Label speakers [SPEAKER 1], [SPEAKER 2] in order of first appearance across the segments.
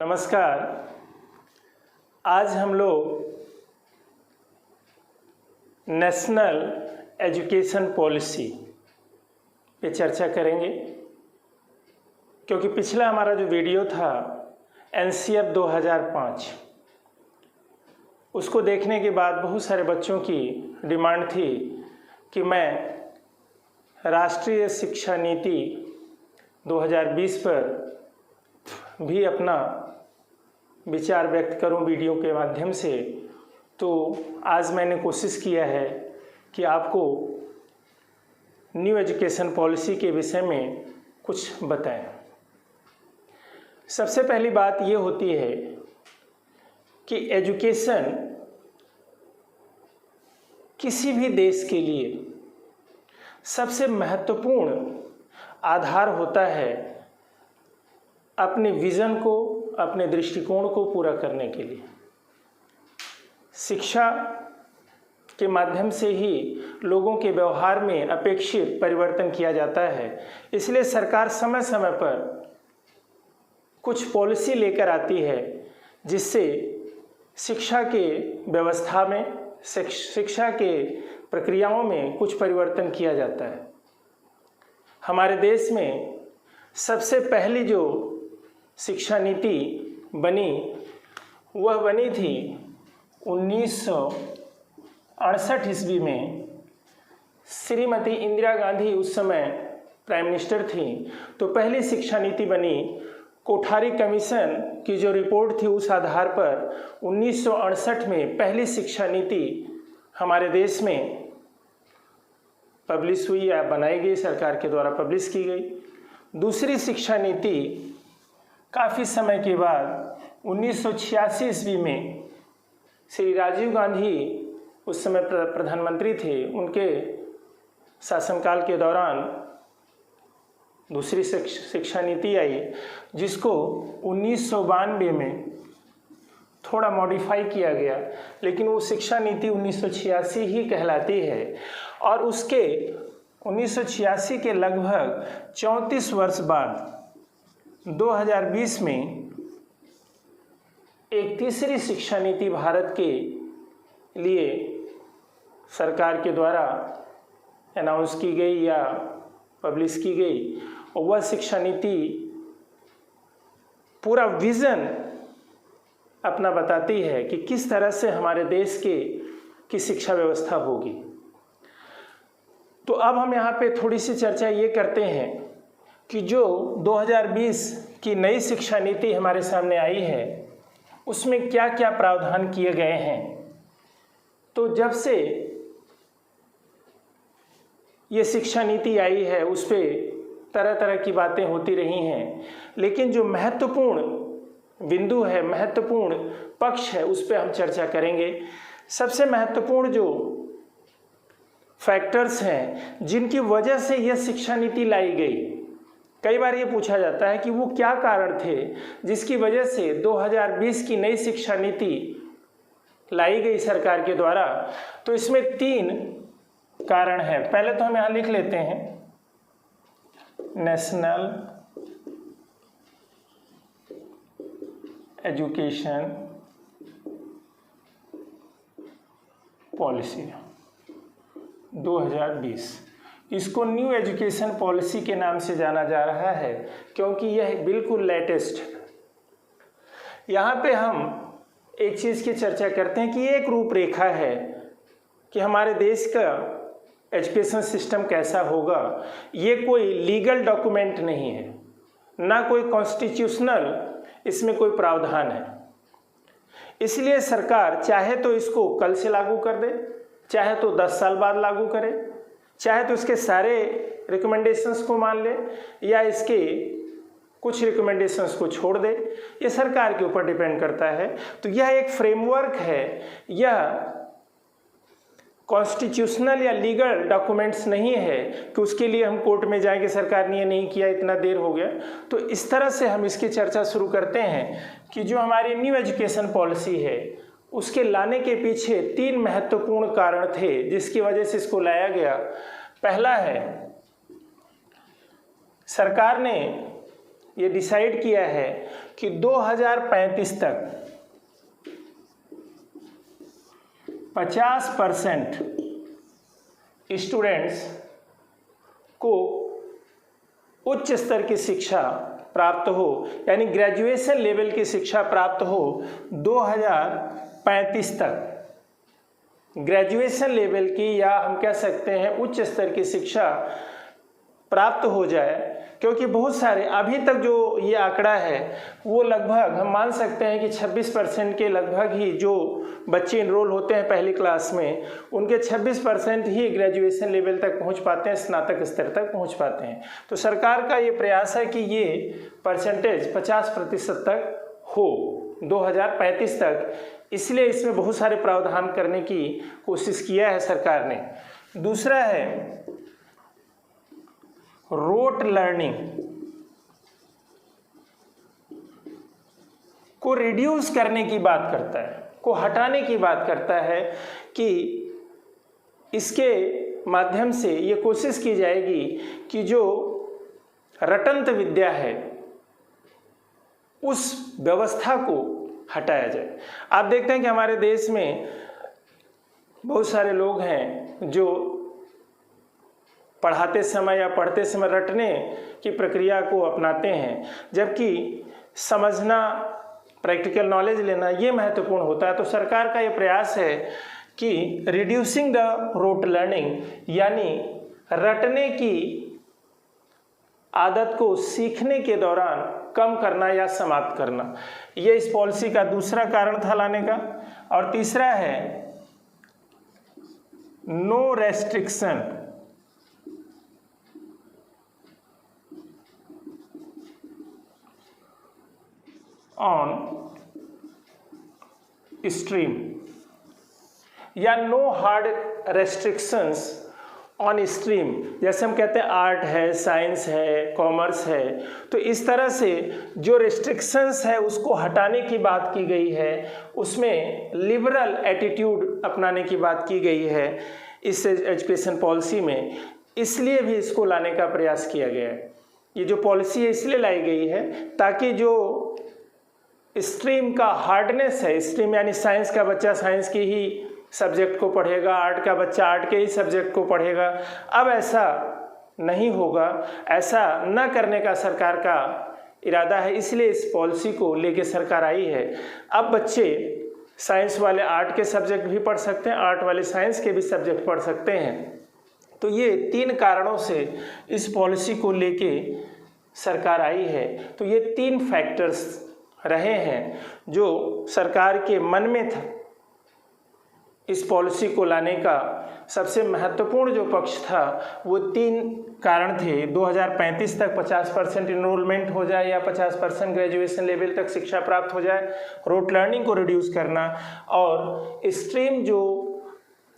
[SPEAKER 1] नमस्कार। आज हम लोग नेशनल एजुकेशन पॉलिसी पे चर्चा करेंगे, क्योंकि पिछला हमारा जो वीडियो था एनसीएफ 2005, उसको देखने के बाद बहुत सारे बच्चों की डिमांड थी कि मैं राष्ट्रीय शिक्षा नीति 2020 पर भी अपना विचार व्यक्त करूं वीडियो के माध्यम से। तो आज मैंने कोशिश किया है कि आपको न्यू एजुकेशन पॉलिसी के विषय में कुछ बताएं। सबसे पहली बात ये होती है कि एजुकेशन किसी भी देश के लिए सबसे महत्वपूर्ण आधार होता है अपने विज़न को, अपने दृष्टिकोण को पूरा करने के लिए। शिक्षा के माध्यम से ही लोगों के व्यवहार में अपेक्षित परिवर्तन किया जाता है। इसलिए सरकार समय समय पर कुछ पॉलिसी लेकर आती है जिससे शिक्षा के व्यवस्था में, शिक्षा के प्रक्रियाओं में कुछ परिवर्तन किया जाता है। हमारे देश में सबसे पहली जो शिक्षा नीति बनी वह बनी थी 1968 ईस्वी में। श्रीमती इंदिरा गांधी उस समय प्राइम मिनिस्टर थी। तो पहली शिक्षा नीति बनी। कोठारी कमीशन की जो रिपोर्ट थी उस आधार पर 1968 में पहली शिक्षा नीति हमारे देश में पब्लिश हुई या बनाई गई, सरकार के द्वारा पब्लिश की गई। दूसरी शिक्षा नीति काफ़ी समय के बाद 1986 ईस्वी में श्री राजीव गांधी उस समय प्रधानमंत्री थे, उनके शासनकाल के दौरान दूसरी शिक्षा नीति आई, जिसको 1992 में थोड़ा मॉडिफाई किया गया, लेकिन वो शिक्षा नीति 1986 ही कहलाती है। और उसके 1986 के लगभग 34 वर्ष बाद 2020 में एक तीसरी शिक्षा नीति भारत के लिए सरकार के द्वारा अनाउंस की गई या पब्लिश की गई, और वह शिक्षा नीति पूरा विज़न अपना बताती है कि किस तरह से हमारे देश की शिक्षा व्यवस्था होगी। तो अब हम यहाँ पे थोड़ी सी चर्चा ये करते हैं कि जो 2020 की नई शिक्षा नीति हमारे सामने आई है उसमें क्या क्या प्रावधान किए गए हैं। तो जब से ये शिक्षा नीति आई है उस पर तरह तरह की बातें होती रही हैं, लेकिन जो महत्वपूर्ण बिंदु है, महत्वपूर्ण पक्ष है, उस पर हम चर्चा करेंगे। सबसे महत्वपूर्ण जो फैक्टर्स हैं जिनकी वजह से यह शिक्षा नीति लाई गई, कई बार ये पूछा जाता है कि वो क्या कारण थे जिसकी वजह से 2020 की नई शिक्षा नीति लाई गई सरकार के द्वारा। तो इसमें 3 कारण हैं। पहले तो हम यहाँ लिख लेते हैं नेशनल एजुकेशन पॉलिसी 2020। इसको न्यू एजुकेशन पॉलिसी के नाम से जाना जा रहा है क्योंकि यह बिल्कुल लेटेस्ट है। यहाँ पे हम एक चीज़ की चर्चा करते हैं कि ये एक रूपरेखा है कि हमारे देश का एजुकेशन सिस्टम कैसा होगा। ये कोई लीगल डॉक्यूमेंट नहीं है, ना कोई कॉन्स्टिट्यूशनल इसमें कोई प्रावधान है। इसलिए सरकार चाहे तो इसको कल से लागू कर दे, चाहे तो 10 साल बाद लागू करे, चाहे तो इसके सारे रिकमेंडेशंस को मान ले या इसके कुछ रिकमेंडेशंस को छोड़ दे। ये सरकार के ऊपर डिपेंड करता है। तो यह एक फ्रेमवर्क है, यह कॉन्स्टिट्यूशनल या लीगल डॉक्यूमेंट्स नहीं है कि उसके लिए हम कोर्ट में जाएंगे सरकार ने ये नहीं किया, इतना देर हो गया। तो इस तरह से हम इसकी चर्चा शुरू करते हैं कि जो हमारी न्यू एजुकेशन पॉलिसी है उसके लाने के पीछे 3 महत्वपूर्ण कारण थे जिसकी वजह से इसको लाया गया। पहला है, सरकार ने ये डिसाइड किया है कि 2035 तक 50% स्टूडेंट्स को उच्च स्तर की शिक्षा प्राप्त हो, यानी ग्रेजुएशन लेवल की शिक्षा प्राप्त हो 2035 तक। ग्रेजुएशन लेवल की या हम कह सकते हैं उच्च स्तर की शिक्षा प्राप्त हो जाए, क्योंकि बहुत सारे अभी तक जो ये आंकड़ा है वो लगभग हम मान सकते हैं कि 26% के लगभग ही जो बच्चे इनरोल होते हैं पहली क्लास में, उनके 26% ही ग्रेजुएशन लेवल तक पहुंच पाते हैं, स्नातक स्तर तक पहुंच पाते हैं। तो सरकार का ये प्रयास है कि ये परसेंटेज 50% तक हो 2035 तक, इसलिए इसमें बहुत सारे प्रावधान करने की कोशिश किया है सरकार ने। दूसरा है रोट लर्निंग को रिड्यूस करने की बात करता है, को हटाने की बात करता है कि इसके माध्यम से ये कोशिश की जाएगी कि जो रटंत विद्या है उस व्यवस्था को हटाया जाए। आप देखते हैं कि हमारे देश में बहुत सारे लोग हैं जो पढ़ाते समय या पढ़ते समय रटने की प्रक्रिया को अपनाते हैं, जबकि समझना, प्रैक्टिकल नॉलेज लेना ये महत्वपूर्ण होता है। तो सरकार का ये प्रयास है कि रिड्यूसिंग द रोट लर्निंग, यानी रटने की आदत को सीखने के दौरान कम करना या समाप्त करना, ये इस पॉलिसी का दूसरा कारण था लाने का। और तीसरा है नो रेस्ट्रिक्शन ऑन स्ट्रीम, या no hard restrictions on stream. जैसे हम कहते हैं आर्ट है, साइंस है, कॉमर्स है, तो इस तरह से जो रेस्ट्रिक्शंस है उसको हटाने की बात की गई है, उसमें लिबरल एटीट्यूड अपनाने की बात की गई है इस एजुकेशन पॉलिसी में, इसलिए भी इसको लाने का प्रयास किया गया है। ये जो पॉलिसी है इसलिए लाई गई है ताकि जो स्ट्रीम का हार्डनेस है, स्ट्रीम यानी साइंस का बच्चा साइंस की ही सब्जेक्ट को पढ़ेगा, आर्ट का बच्चा आर्ट के ही सब्जेक्ट को पढ़ेगा, अब ऐसा नहीं होगा। ऐसा न करने का सरकार का इरादा है, इसलिए इस पॉलिसी को लेके सरकार आई है। अब बच्चे साइंस वाले आर्ट के सब्जेक्ट भी पढ़ सकते हैं, आर्ट वाले साइंस के भी सब्जेक्ट पढ़ सकते हैं। तो ये 3 कारणों से इस पॉलिसी को लेके सरकार आई है। तो ये 3 फैक्टर्स रहे हैं जो सरकार के मन में था। इस पॉलिसी को लाने का सबसे महत्वपूर्ण जो पक्ष था वो 3 कारण थे। 2035 तक 50% इनरोलमेंट हो जाए या 50% ग्रेजुएशन लेवल तक शिक्षा प्राप्त हो जाए, रोट लर्निंग को रिड्यूस करना, और स्ट्रीम जो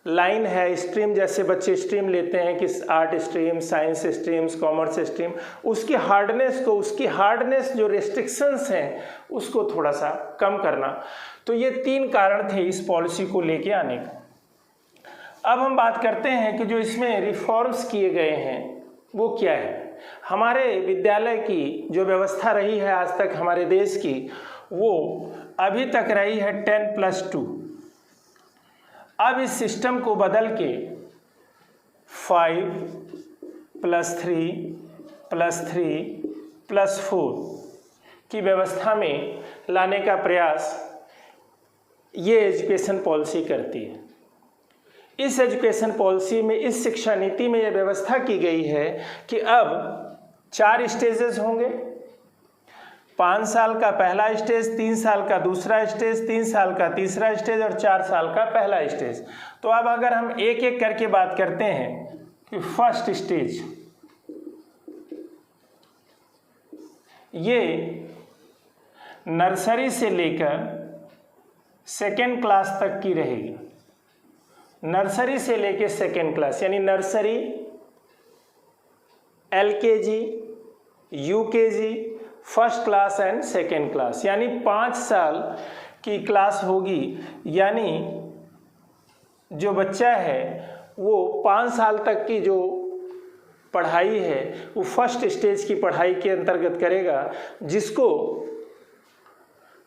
[SPEAKER 1] लाइन है, स्ट्रीम जैसे बच्चे स्ट्रीम लेते हैं कि art stream, science streams, commerce stream, उसकी हार्डनेस जो रेस्ट्रिक्शंस हैं उसको थोड़ा सा कम करना। तो ये 3 कारण थे इस पॉलिसी को लेके आने का। अब हम बात करते हैं कि जो इसमें रिफॉर्म्स किए गए हैं वो क्या है। हमारे विद्यालय की जो व्यवस्था रही है आज तक हमारे देश की, वो अभी तक रही है 10+2। अब इस सिस्टम को बदल के 5+3+3+4 की व्यवस्था में लाने का प्रयास ये एजुकेशन पॉलिसी करती है। इस एजुकेशन पॉलिसी में, इस शिक्षा नीति में यह व्यवस्था की गई है कि अब 4 स्टेजेस होंगे। 5 साल का पहला स्टेज, 3 साल का दूसरा स्टेज, 3 साल का तीसरा स्टेज और 4 साल का पहला स्टेज। तो अब अगर हम एक एक करके बात करते हैं कि फर्स्ट स्टेज, ये नर्सरी से लेकर 2nd क्लास तक की रहेगी। नर्सरी से लेकर 2nd क्लास यानी nursery, LKG, UKG, 1st class and 2nd class, यानी 5 साल की क्लास होगी। यानी जो बच्चा है वो 5 साल तक की जो पढ़ाई है वो फर्स्ट स्टेज की पढ़ाई के अंतर्गत करेगा, जिसको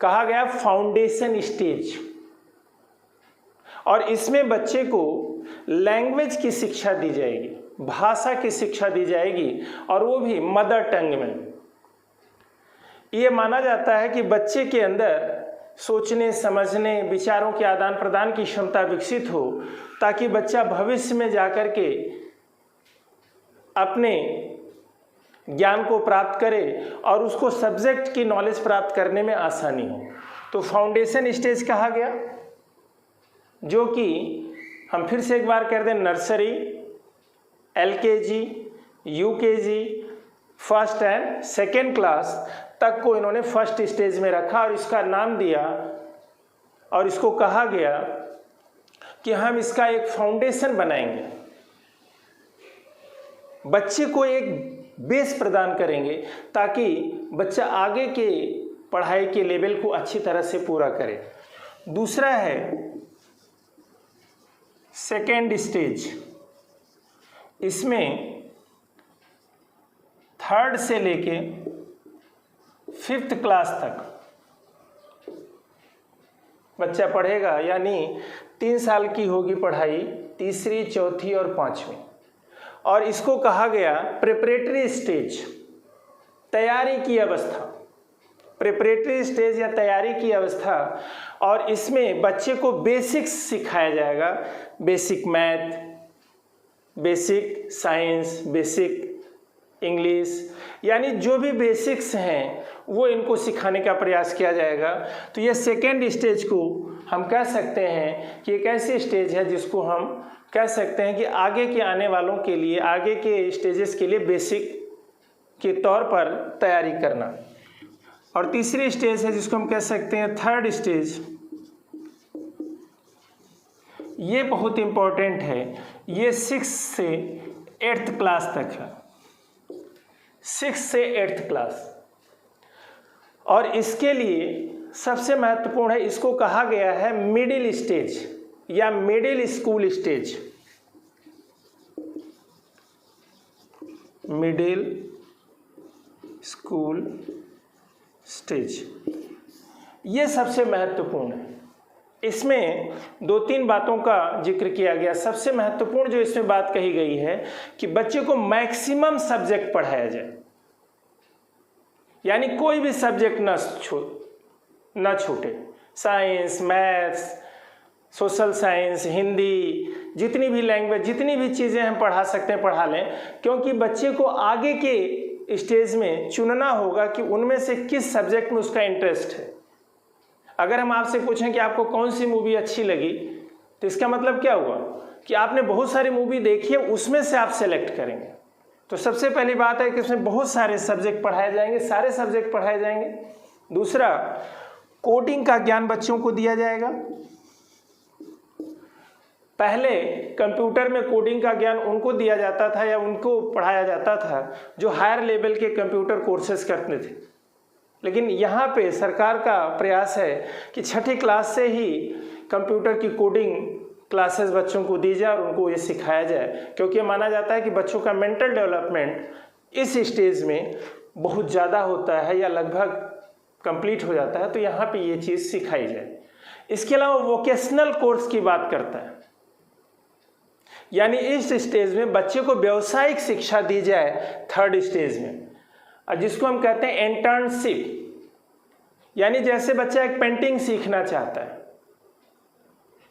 [SPEAKER 1] कहा गया फाउंडेशन स्टेज। और इसमें बच्चे को लैंग्वेज की शिक्षा दी जाएगी, भाषा की शिक्षा दी जाएगी, और वो भी मदर टंग में। ये माना जाता है कि बच्चे के अंदर सोचने, समझने, विचारों के आदान प्रदान की क्षमता विकसित हो, ताकि बच्चा भविष्य में जाकर के अपने ज्ञान को प्राप्त करे और उसको सब्जेक्ट की नॉलेज प्राप्त करने में आसानी हो। तो फाउंडेशन स्टेज कहा गया, जो कि हम फिर से एक बार कर दें, nursery, LKG, UKG, first and second class तक को इन्होंने फर्स्ट स्टेज में रखा और इसका नाम दिया, और इसको कहा गया कि हम इसका एक फाउंडेशन बनाएंगे, बच्चे को एक बेस प्रदान करेंगे ताकि बच्चा आगे के पढ़ाई के लेवल को अच्छी तरह से पूरा करे। दूसरा है सेकेंड स्टेज। इसमें थर्ड से लेके 5th क्लास तक बच्चा पढ़ेगा, यानी 3 साल की होगी पढ़ाई, तीसरी, चौथी और 5वीं। और इसको कहा गया प्रिपरेटरी स्टेज, तैयारी की अवस्था, प्रिपरेटरी स्टेज या तैयारी की अवस्था। और इसमें बच्चे को बेसिक्स सिखाया जाएगा, basic math, basic science, basic English, यानी जो भी बेसिक्स हैं वो इनको सिखाने का प्रयास किया जाएगा। तो ये सेकेंड स्टेज को हम कह सकते हैं कि एक ऐसी स्टेज है जिसको हम कह सकते हैं कि आगे के आने वालों के लिए, आगे के स्टेजेस के लिए बेसिक के तौर पर तैयारी करना। और तीसरी स्टेज है जिसको हम कह सकते हैं थर्ड स्टेज। ये बहुत इम्पोर्टेंट है, ये 6 से 8th क्लास तक है, 6 से 8th क्लास। और इसके लिए सबसे महत्वपूर्ण है, इसको कहा गया है मिडिल स्टेज या middle school stage, middle school stage. ये सबसे महत्वपूर्ण है। इसमें 2-3 बातों का जिक्र किया गया। सबसे महत्वपूर्ण जो इसमें बात कही गई है कि बच्चे को मैक्सिमम सब्जेक्ट पढ़ाया जाए, यानी कोई भी सब्जेक्ट न छूटे। Science, maths, social science, Hindi, जितनी भी लैंग्वेज, जितनी भी चीज़ें हम पढ़ा सकते हैं पढ़ा लें, क्योंकि बच्चे को आगे के स्टेज में चुनना होगा कि उनमें से किस सब्जेक्ट में उसका इंटरेस्ट है। अगर हम आपसे पूछें कि आपको कौन सी मूवी अच्छी लगी, तो इसका मतलब क्या हुआ कि आपने बहुत सारी मूवी देखी है, उसमें से आप सेलेक्ट करेंगे। तो सबसे पहली बात है कि इसमें बहुत सारे सब्जेक्ट पढ़ाए जाएंगे, सारे सब्जेक्ट पढ़ाए जाएंगे। दूसरा, कोडिंग का ज्ञान बच्चों को दिया जाएगा। पहले कंप्यूटर में कोडिंग का ज्ञान उनको दिया जाता था या उनको पढ़ाया जाता था जो हायर लेवल के कंप्यूटर कोर्सेज करते थे, लेकिन यहाँ पे सरकार का प्रयास है कि 6ठी क्लास से ही कंप्यूटर की कोडिंग क्लासेस बच्चों को दी जाए और उनको ये सिखाया जाए, क्योंकि माना जाता है कि बच्चों का मेंटल डेवलपमेंट इस स्टेज में बहुत ज़्यादा होता है या लगभग कंप्लीट हो जाता है, तो यहाँ पे ये चीज़ सिखाई जाए। इसके अलावा वोकेशनल कोर्स की बात करता है, यानी इस स्टेज में बच्चे को व्यावसायिक शिक्षा दी जाए थर्ड स्टेज में, जिसको हम कहते हैं इंटर्नशिप। यानी जैसे बच्चा एक पेंटिंग सीखना चाहता है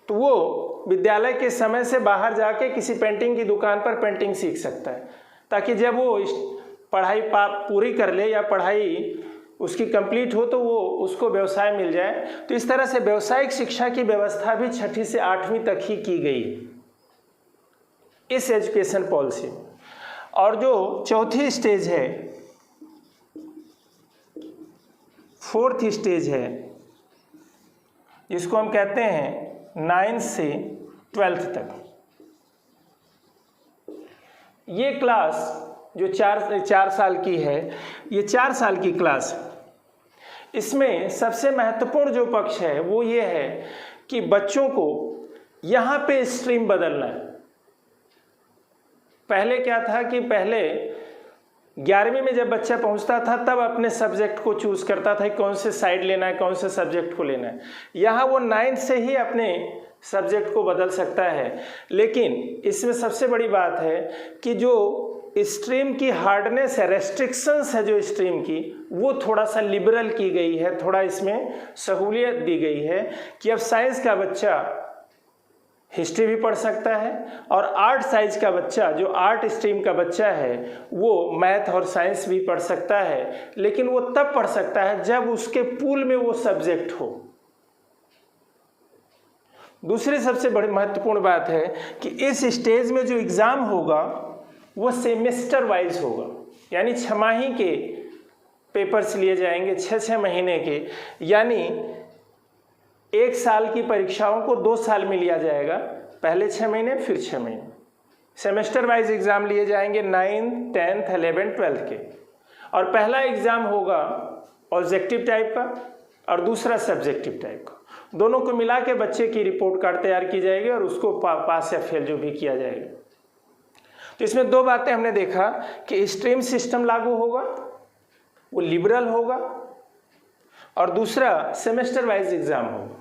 [SPEAKER 1] तो वो विद्यालय के समय से बाहर जाके किसी पेंटिंग की दुकान पर पेंटिंग सीख सकता है, ताकि जब वो पढ़ाई पूरी कर ले या पढ़ाई उसकी कंप्लीट हो तो वो उसको व्यवसाय मिल जाए। तो इस तरह से व्यावसायिक शिक्षा की व्यवस्था भी 6ठी से 8वीं तक ही की गई है इस एजुकेशन पॉलिसी में। और जो चौथी स्टेज है, 4th स्टेज है, जिसको हम कहते हैं 9 से 12th तक। ये क्लास जो 4 साल की है, ये 4 साल की क्लास। इसमें सबसे महत्वपूर्ण जो पक्ष है वो ये है कि बच्चों को यहाँ पे स्ट्रीम बदलना है। पहले क्या था कि पहले 11वीं में जब बच्चा पहुंचता था तब अपने सब्जेक्ट को चूज करता था कि कौन से साइड लेना है, कौन से सब्जेक्ट को लेना है। यहाँ वो 9th से ही अपने सब्जेक्ट को बदल सकता है। लेकिन इसमें सबसे बड़ी बात है कि जो स्ट्रीम की हार्डनेस है, रेस्ट्रिक्शंस है जो स्ट्रीम की, वो थोड़ा सा लिबरल की गई है, थोड़ा इसमें सहूलियत दी गई है कि अब साइंस का बच्चा हिस्ट्री भी पढ़ सकता है और आर्ट साइंस का बच्चा, जो आर्ट स्ट्रीम का बच्चा है, वो मैथ और साइंस भी पढ़ सकता है। लेकिन वो तब पढ़ सकता है जब उसके पूल में वो सब्जेक्ट हो। दूसरी सबसे बड़ी महत्वपूर्ण बात है कि इस स्टेज में जो एग्ज़ाम होगा वो सेमेस्टर वाइज होगा, यानी 6 माही के पेपर्स लिए जाएंगे, 6 महीने के, यानी 1 साल की परीक्षाओं को 2 साल में लिया जाएगा, पहले 6 महीने फिर 6 महीने। सेमेस्टर वाइज एग्ज़ाम लिए जाएंगे 9th, 10th, 11th, 12th के। और पहला एग्ज़ाम होगा ऑब्जेक्टिव टाइप का और दूसरा सब्जेक्टिव टाइप का। दोनों को मिला के बच्चे की रिपोर्ट कार्ड तैयार की जाएगी और उसको पास या फेल जो भी किया जाएगा। तो इसमें 2 बातें हमने देखा कि स्ट्रीम सिस्टम लागू होगा, वो लिबरल होगा, और दूसरा सेमेस्टर वाइज एग्ज़ाम होगा।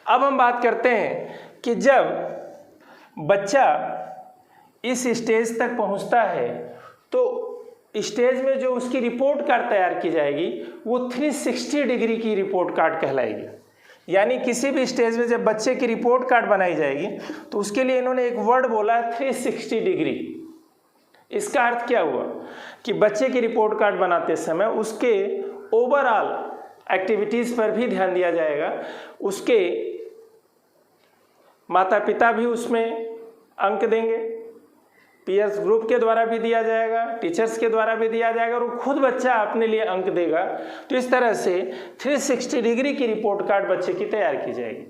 [SPEAKER 1] अब हम बात करते हैं कि जब बच्चा इस स्टेज तक पहुंचता है तो स्टेज में जो उसकी रिपोर्ट कार्ड तैयार की जाएगी वो 360 डिग्री की रिपोर्ट कार्ड कहलाएगी। यानी किसी भी स्टेज में जब बच्चे की रिपोर्ट कार्ड बनाई जाएगी तो उसके लिए इन्होंने एक वर्ड बोला है 360 डिग्री। इसका अर्थ क्या हुआ कि बच्चे की रिपोर्ट कार्ड बनाते समय उसके ओवरऑल एक्टिविटीज़ पर भी ध्यान दिया जाएगा, उसके माता पिता भी उसमें अंक देंगे, पीयर्स ग्रुप के द्वारा भी दिया जाएगा, टीचर्स के द्वारा भी दिया जाएगा, और खुद बच्चा अपने लिए अंक देगा। तो इस तरह से 360 डिग्री की रिपोर्ट कार्ड बच्चे की तैयार की जाएगी।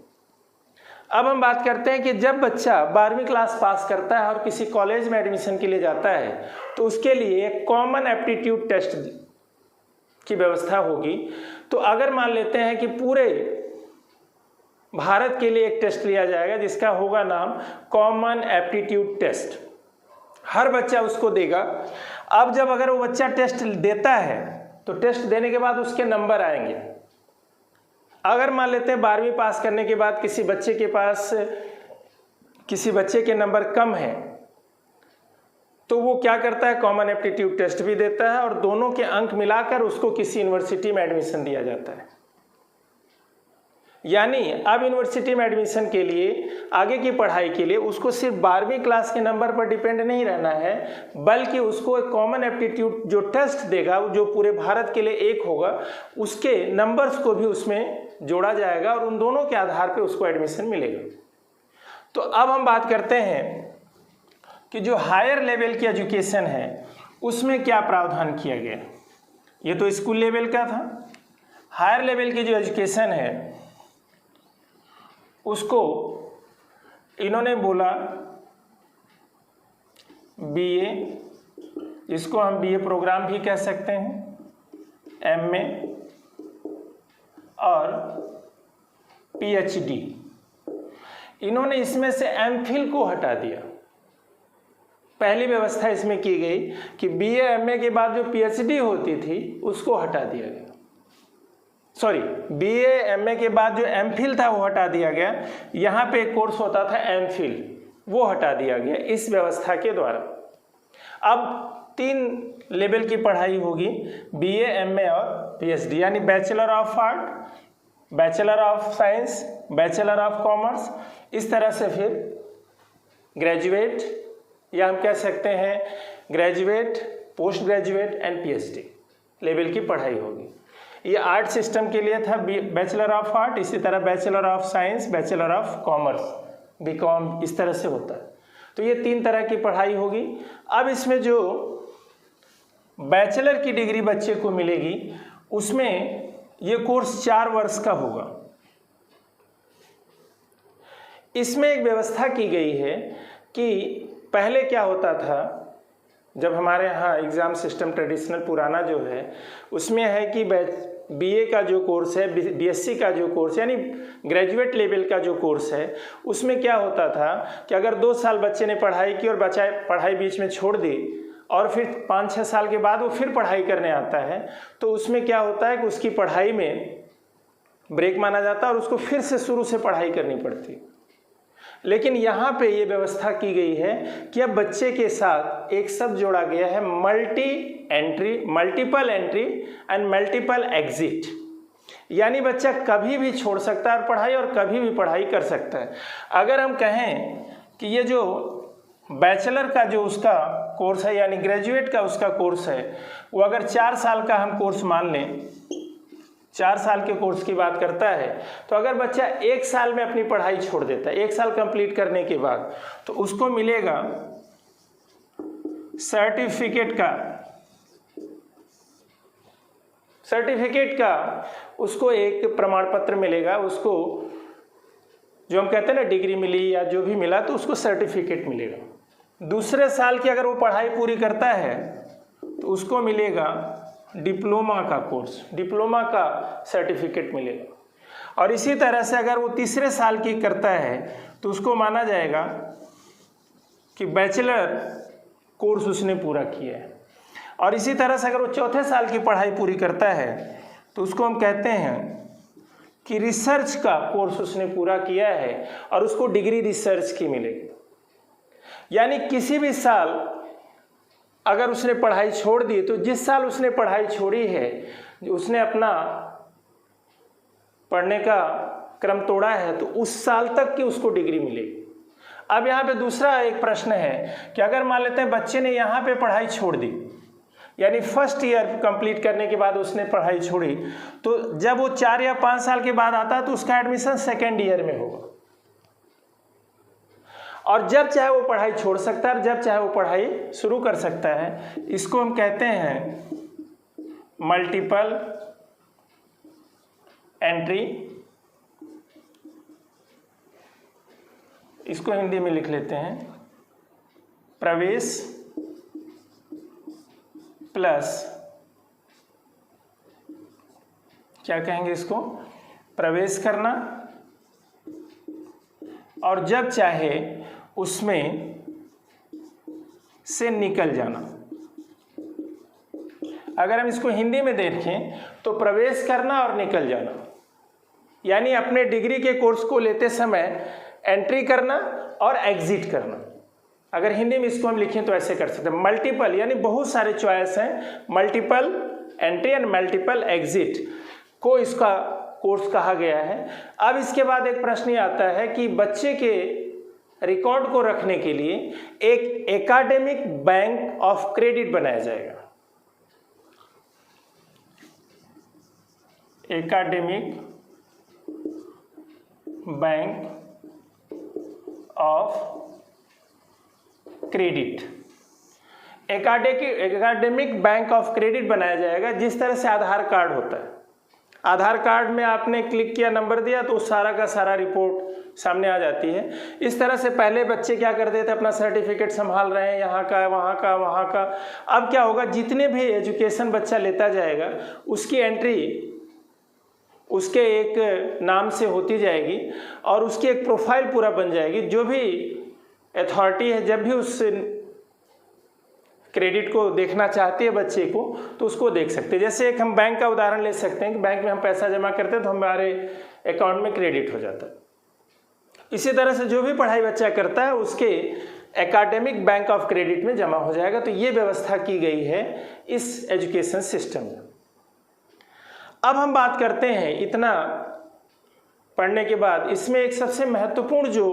[SPEAKER 1] अब हम बात करते हैं कि जब बच्चा 12वीं क्लास पास करता है और किसी कॉलेज में एडमिशन के लिए जाता है तो उसके लिए कॉमन एप्टीट्यूड टेस्ट की व्यवस्था होगी। तो अगर मान लेते हैं कि पूरे भारत के लिए एक टेस्ट लिया जाएगा जिसका होगा नाम कॉमन एप्टीट्यूड टेस्ट, हर बच्चा उसको देगा। अब जब अगर वो बच्चा टेस्ट देता है तो टेस्ट देने के बाद उसके नंबर आएंगे। अगर मान लेते हैं 12वीं पास करने के बाद किसी बच्चे के नंबर कम हैं तो वो क्या करता है, कॉमन एप्टीट्यूड टेस्ट भी देता है और दोनों के अंक मिलाकर उसको किसी यूनिवर्सिटी में एडमिशन दिया जाता है। यानी अब यूनिवर्सिटी में एडमिशन के लिए, आगे की पढ़ाई के लिए उसको सिर्फ 12वीं क्लास के नंबर पर डिपेंड नहीं रहना है, बल्कि उसको एक कॉमन एप्टीट्यूड जो टेस्ट देगा, जो पूरे भारत के लिए एक होगा, उसके नंबर्स को भी उसमें जोड़ा जाएगा और उन दोनों के आधार पर उसको एडमिशन मिलेगा। तो अब हम बात करते हैं कि जो हायर लेवल की एजुकेशन है उसमें क्या प्रावधान किया गया। ये तो स्कूल लेवल का था। हायर लेवल की जो एजुकेशन है उसको इन्होंने बोला बीए, इसको हम बीए प्रोग्राम भी कह सकते हैं, एमए और पीएचडी। इन्होंने इसमें से एमफिल को हटा दिया। पहली व्यवस्था इसमें की गई कि बीए एमए के बाद जो पीएचडी होती थी उसको हटा दिया गया। सॉरी, बीए एमए के बाद जो एमफिल था वो हटा दिया गया। यहाँ पे एक कोर्स होता था एमफिल, वो हटा दिया गया इस व्यवस्था के द्वारा। अब 3 लेवल की पढ़ाई होगी, बीए एमए और पीएचडी, यानी bachelor of art, bachelor of science, bachelor of commerce, इस तरह से फिर ग्रेजुएट, या हम कह सकते हैं graduate, post graduate and PhD level की पढ़ाई होगी। ये आर्ट सिस्टम के लिए था बैचलर ऑफ आर्ट, इसी तरह bachelor of science, bachelor of commerce, BCom, इस तरह से होता है। तो ये 3 तरह की पढ़ाई होगी। अब इसमें जो बैचलर की डिग्री बच्चे को मिलेगी उसमें ये कोर्स 4 वर्ष का होगा। इसमें एक व्यवस्था की गई है कि पहले क्या होता था, जब हमारे यहाँ एग्ज़ाम सिस्टम ट्रेडिशनल पुराना जो है उसमें है कि बीए का जो कोर्स है, बीएससी का जो कोर्स यानी ग्रेजुएट लेवल का जो कोर्स है, उसमें क्या होता था कि अगर 2 साल बच्चे ने पढ़ाई की और बच्चा पढ़ाई बीच में छोड़ दी और फिर 5-6 साल के बाद वो फिर पढ़ाई करने आता है, तो उसमें क्या होता है कि उसकी पढ़ाई में ब्रेक माना जाता है और उसको फिर से शुरू से पढ़ाई करनी पड़ती। लेकिन यहाँ पे ये व्यवस्था की गई है कि अब बच्चे के साथ एक शब्द जोड़ा गया है, multiple entry and multiple exit, यानी बच्चा कभी भी छोड़ सकता है पढ़ाई और कभी भी पढ़ाई कर सकता है। अगर हम कहें कि ये जो बैचलर का जो उसका कोर्स है यानी ग्रेजुएट का उसका कोर्स है, वो अगर 4 साल का हम कोर्स मान लें, 4 साल के कोर्स की बात करता है, तो अगर बच्चा 1 साल में अपनी पढ़ाई छोड़ देता है, 1 साल कंप्लीट करने के बाद, तो उसको मिलेगा सर्टिफिकेट का उसको एक प्रमाण पत्र मिलेगा, उसको जो हम कहते हैं ना डिग्री मिली या जो भी मिला, तो उसको सर्टिफिकेट मिलेगा। दूसरे साल की अगर वो पढ़ाई पूरी करता है तो उसको मिलेगा डिप्लोमा का कोर्स, डिप्लोमा का सर्टिफिकेट मिलेगा। और इसी तरह से अगर वो तीसरे साल की करता है तो उसको माना जाएगा कि बैचलर कोर्स उसने पूरा किया है। और इसी तरह से अगर वो चौथे साल की पढ़ाई पूरी करता है तो उसको हम कहते हैं कि रिसर्च का कोर्स उसने पूरा किया है और उसको डिग्री रिसर्च की मिलेगी। यानी किसी भी साल अगर उसने पढ़ाई छोड़ दी तो जिस साल उसने पढ़ाई छोड़ी है, उसने अपना पढ़ने का क्रम तोड़ा है, तो उस साल तक की उसको डिग्री मिलेगी। अब यहाँ पे दूसरा एक प्रश्न है कि अगर मान लेते हैं बच्चे ने यहाँ पे पढ़ाई छोड़ दी, यानी फर्स्ट ईयर कंप्लीट करने के बाद उसने पढ़ाई छोड़ी, तो जब वो 4 या 5 साल के बाद आता है तो उसका एडमिशन सेकेंड ईयर में होगा। और जब चाहे वो पढ़ाई छोड़ सकता है और जब चाहे वो पढ़ाई शुरू कर सकता है। इसको हम कहते हैं मल्टीपल एंट्री, इसको हिंदी में लिख लेते हैं प्रवेश प्लस, क्या कहेंगे इसको, प्रवेश करना और जब चाहे उसमें से निकल जाना। अगर हम इसको हिंदी में देखें तो प्रवेश करना और निकल जाना, यानी अपने डिग्री के कोर्स को लेते समय एंट्री करना और एग्जिट करना। अगर हिंदी में इसको हम लिखें तो ऐसे कर सकते हैं, मल्टीपल यानी बहुत सारे चॉइस हैं, multiple entry and multiple exit को इसका कोर्स कहा गया है। अब इसके बाद एक प्रश्न ये आता है कि बच्चे के रिकॉर्ड को रखने के लिए एक एकेडमिक बैंक ऑफ क्रेडिट बनाया जाएगा। Academic bank of credit, academic bank of credit बनाया जाएगा। जिस तरह से आधार कार्ड होता है, आधार कार्ड में आपने क्लिक किया, नंबर दिया तो सारा का सारा रिपोर्ट सामने आ जाती है। इस तरह से पहले बच्चे क्या करते थे, अपना सर्टिफिकेट संभाल रहे हैं, यहाँ का वहाँ का वहाँ का। अब क्या होगा, जितने भी एजुकेशन बच्चा लेता जाएगा उसकी एंट्री उसके एक नाम से होती जाएगी और उसकी एक प्रोफाइल पूरा बन जाएगी। जो भी अथॉरिटी है जब भी उस क्रेडिट को देखना चाहती है बच्चे को तो उसको देख सकते हैं। जैसे एक हम बैंक का उदाहरण ले सकते हैं कि बैंक में हम पैसा जमा करते हैं तो हमारे अकाउंट में क्रेडिट हो जाता है। इसी तरह से जो भी पढ़ाई बच्चा करता है उसके एकेडमिक बैंक ऑफ क्रेडिट में जमा हो जाएगा। तो ये व्यवस्था की गई है इस एजुकेशन सिस्टम में। अब हम बात करते हैं, इतना पढ़ने के बाद इसमें एक सबसे महत्वपूर्ण जो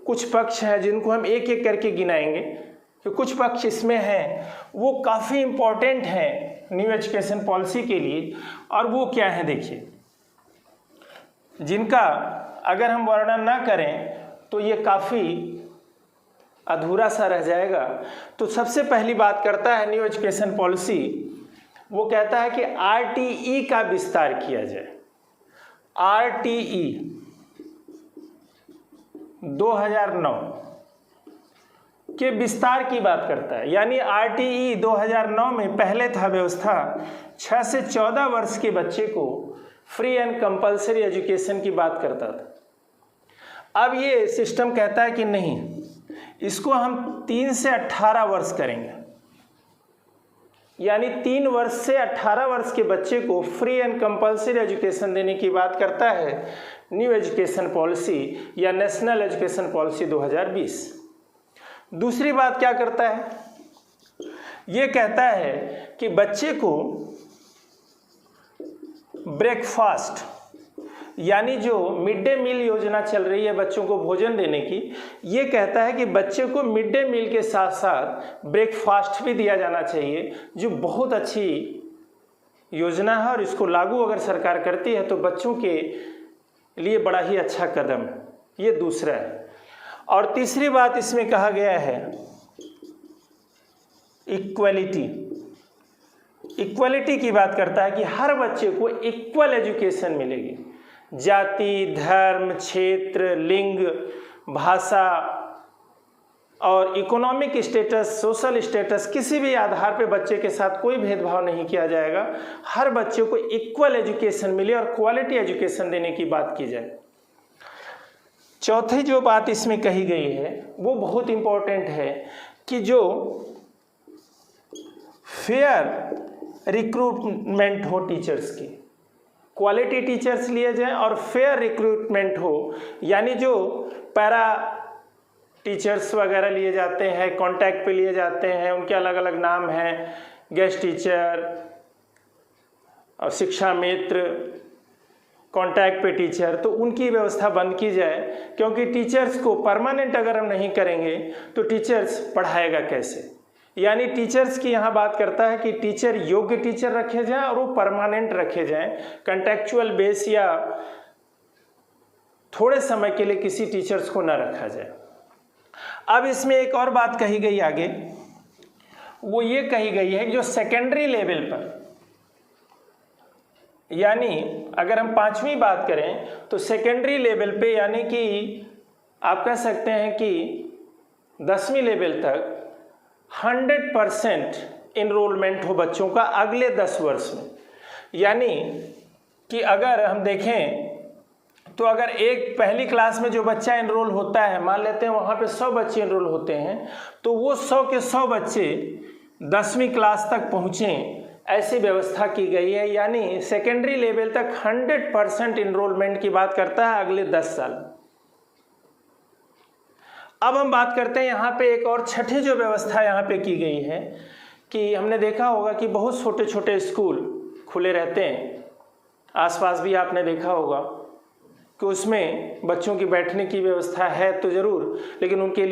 [SPEAKER 1] कुछ पक्ष हैं जिनको हम एक एक करके गिनाएंगे, कि कुछ पक्ष इसमें हैं वो काफ़ी इम्पोर्टेंट हैं न्यू एजुकेशन पॉलिसी के लिए। और वो क्या है देखिए, जिनका अगर हम वर्णन ना करें तो ये काफ़ी अधूरा सा रह जाएगा। तो सबसे पहली बात करता है न्यू एजुकेशन पॉलिसी, वो कहता है कि आरटीई का विस्तार किया जाए। आरटीई 2009 के विस्तार की बात करता है। यानी RTE 2009 में पहले था व्यवस्था 6 से 14 वर्ष के बच्चे को फ्री एंड कंपलसरी एजुकेशन की बात करता था। अब ये सिस्टम कहता है कि नहीं, इसको हम 3 से 18 वर्ष करेंगे। यानी 3 वर्ष से 18 वर्ष के बच्चे को फ्री एंड कंपलसरी एजुकेशन देने की बात करता है न्यू एजुकेशन पॉलिसी या नेशनल एजुकेशन पॉलिसी 2020। दूसरी बात क्या करता है, ये कहता है कि बच्चे को ब्रेकफास्ट यानी जो मिड डे मील योजना चल रही है बच्चों को भोजन देने की, ये कहता है कि बच्चे को मिड डे मील के साथ साथ ब्रेकफास्ट भी दिया जाना चाहिए, जो बहुत अच्छी योजना है और इसको लागू अगर सरकार करती है तो बच्चों के लिए बड़ा ही अच्छा कदम है। ये दूसरा है। और तीसरी बात इसमें कहा गया है इक्वलिटी। इक्वलिटी की बात करता है कि हर बच्चे को इक्वल एजुकेशन मिलेगी। जाति, धर्म, क्षेत्र, लिंग, भाषा और इकोनॉमिक स्टेटस, सोशल स्टेटस, किसी भी आधार पे बच्चे के साथ कोई भेदभाव नहीं किया जाएगा। हर बच्चे को इक्वल एजुकेशन मिले और क्वालिटी एजुकेशन देने की बात की जाए। चौथी जो बात इसमें कही गई है वो बहुत इम्पोर्टेंट है कि जो फेयर रिक्रूटमेंट हो टीचर्स की, क्वालिटी टीचर्स लिए जाएं और फेयर रिक्रूटमेंट हो। यानी जो पैरा टीचर्स वगैरह लिए जाते हैं, कॉन्टैक्ट पे लिए जाते हैं, उनके अलग अलग नाम हैं, गेस्ट टीचर और शिक्षा मित्र, कॉन्टैक्ट पे टीचर, तो उनकी व्यवस्था बंद की जाए। क्योंकि टीचर्स को परमानेंट अगर हम नहीं करेंगे तो टीचर्स पढ़ाएगा कैसे। यानी टीचर्स की यहाँ बात करता है कि टीचर योग्य टीचर रखे जाएं और वो परमानेंट रखे जाएं, कंटेक्चुअल बेस या थोड़े समय के लिए किसी टीचर्स को न रखा जाए। अब इसमें एक और बात कही गई आगे, वो ये कही गई है जो सेकेंडरी लेवल पर, यानी अगर हम 5वीं बात करें तो सेकेंडरी लेवल पे, यानी कि आप कह सकते हैं कि 10वीं लेवल तक 100% इनरोलमेंट हो बच्चों का अगले 10 वर्ष में। यानी कि अगर हम देखें तो अगर एक पहली क्लास में जो बच्चा इनरोल होता है, मान लेते हैं वहाँ पे 100 बच्चे इनरोल होते हैं, तो वो 100 के 100 बच्चे 10वीं क्लास तक पहुँचें, ऐसी व्यवस्था की गई है। यानी सेकेंडरी लेवल तक 100% इनरोलमेंट की बात करता है अगले 10 साल। अब हम बात करते हैं यहाँ पे एक और छठी जो व्यवस्था यहाँ पे की गई है कि हमने देखा होगा कि बहुत छोटे छोटे स्कूल खुले रहते हैं, आसपास भी आपने देखा होगा कि उसमें बच्चों की बैठने की व्यवस्था है तो ज़रूर, लेकिन उनके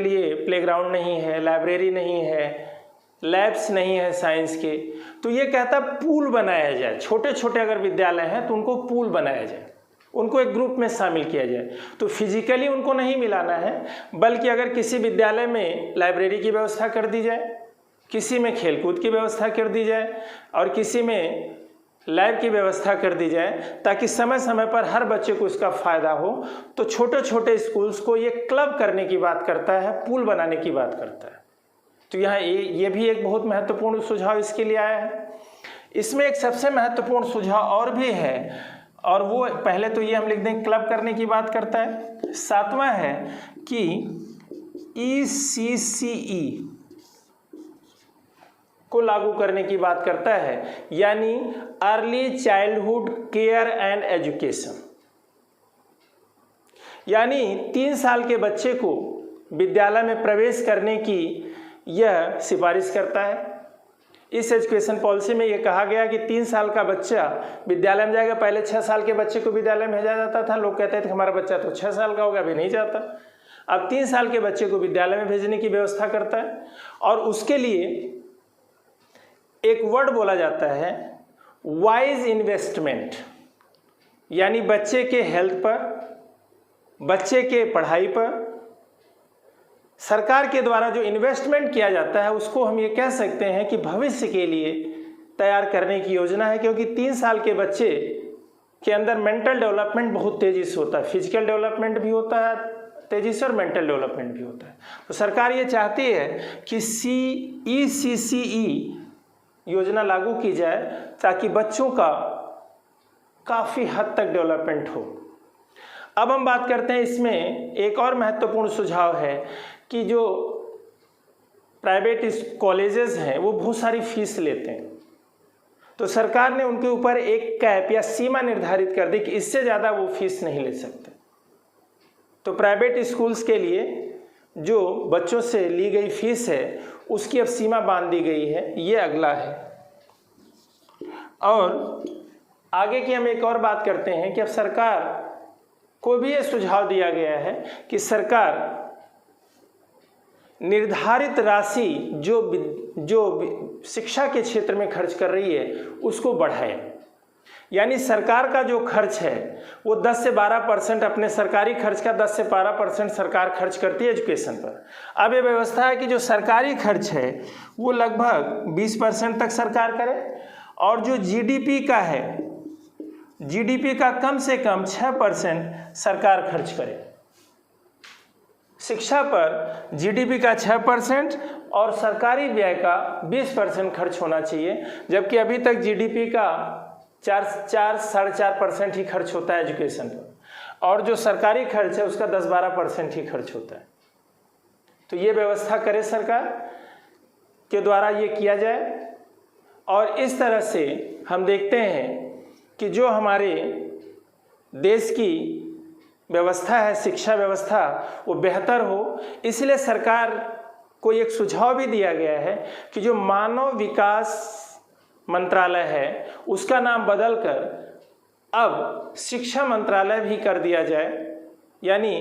[SPEAKER 1] लिए प्लेग्राउंड नहीं है, लाइब्रेरी नहीं है, लैब्स नहीं है साइंस के। तो ये कहता पूल बनाया जाए। छोटे छोटे अगर विद्यालय हैं तो उनको पूल बनाया जाए, उनको एक ग्रुप में शामिल किया जाए। तो फिजिकली उनको नहीं मिलाना है, बल्कि अगर किसी विद्यालय में लाइब्रेरी की व्यवस्था कर दी जाए, किसी में खेलकूद की व्यवस्था कर दी जाए और किसी में लैब की व्यवस्था कर दी जाए, ताकि समय समय पर हर बच्चे को इसका फ़ायदा हो। तो छोटे छोटे स्कूल्स को ये क्लब करने की बात करता है, पूल बनाने की बात करता है। तो यहाँ ये भी एक बहुत महत्वपूर्ण सुझाव इसके लिए आया है। इसमें एक सबसे महत्वपूर्ण सुझाव और भी है, और वो पहले तो ये हम लिख दें, क्लब करने की बात करता है। 7वां है कि ECCE को लागू करने की बात करता है, यानी early childhood care and education. यानी 3 साल के बच्चे को विद्यालय में प्रवेश करने की यह सिफारिश करता है। इस एजुकेशन पॉलिसी में यह कहा गया कि 3 साल का बच्चा विद्यालय में जाएगा। पहले 6 साल के बच्चे को विद्यालय में भेजा जाता था, लोग कहते थे हमारा बच्चा तो 6 साल का होगा, अभी नहीं जाता। अब 3 साल के बच्चे को विद्यालय में भेजने की व्यवस्था करता है, और उसके लिए एक वर्ड बोला जाता है वाइज इन्वेस्टमेंट। यानी बच्चे के हेल्थ पर, बच्चे के पढ़ाई पर सरकार के द्वारा जो इन्वेस्टमेंट किया जाता है, उसको हम ये कह सकते हैं कि भविष्य के लिए तैयार करने की योजना है। क्योंकि 3 साल के बच्चे के अंदर मेंटल डेवलपमेंट बहुत तेज़ी से होता है, फिजिकल डेवलपमेंट भी होता है, तेजी से और मेंटल डेवलपमेंट भी होता है। तो सरकार ये चाहती है कि CECE योजना लागू की जाए ताकि बच्चों का काफ़ी हद तक डेवलपमेंट हो। अब हम बात करते हैं, इसमें एक और महत्वपूर्ण सुझाव है कि जो प्राइवेट कॉलेजेस हैं वो बहुत सारी फीस लेते हैं, तो सरकार ने उनके ऊपर एक कैप या सीमा निर्धारित कर दी कि इससे ज़्यादा वो फीस नहीं ले सकते। तो प्राइवेट स्कूल्स के लिए जो बच्चों से ली गई फीस है उसकी अब सीमा बांध दी गई है, ये अगला है। और आगे की हम एक और बात करते हैं कि अब सरकार को भी ये सुझाव दिया गया है कि सरकार निर्धारित राशि जो शिक्षा के क्षेत्र में खर्च कर रही है उसको बढ़ाए। यानी सरकार का जो खर्च है वो 10 से 12% अपने सरकारी खर्च का 10 से 12% सरकार खर्च करती है एजुकेशन पर। अब ये व्यवस्था है कि जो सरकारी खर्च है वो लगभग 20% तक सरकार करे और जो जीडीपी का है, जीडीपी का कम से कम 6% सरकार खर्च करे। शिक्षा पर जीडीपी का 6% और सरकारी व्यय का 20% खर्च होना चाहिए, जबकि अभी तक जीडीपी का 4-4.5% ही खर्च होता है एजुकेशन पर और जो सरकारी खर्च है उसका 10-12% ही खर्च होता है। तो ये व्यवस्था करे सरकार के द्वारा ये किया जाए। और इस तरह से हम देखते हैं कि जो हमारे देश की व्यवस्था है, शिक्षा व्यवस्था, वो बेहतर हो। इसलिए सरकार को एक सुझाव भी दिया गया है कि जो मानव विकास मंत्रालय है उसका नाम बदलकर अब शिक्षा मंत्रालय भी कर दिया जाए। यानी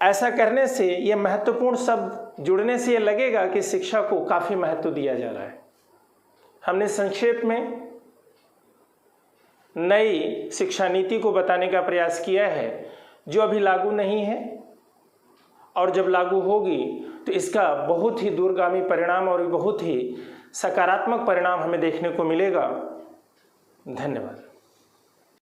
[SPEAKER 1] ऐसा करने से ये महत्वपूर्ण शब्द जुड़ने से ये लगेगा कि शिक्षा को काफ़ी महत्व दिया जा रहा है। हमने संक्षेप में नई शिक्षा नीति को बताने का प्रयास किया है जो अभी लागू नहीं है, और जब लागू होगी तो इसका बहुत ही दूरगामी परिणाम और बहुत ही सकारात्मक परिणाम हमें देखने को मिलेगा। धन्यवाद।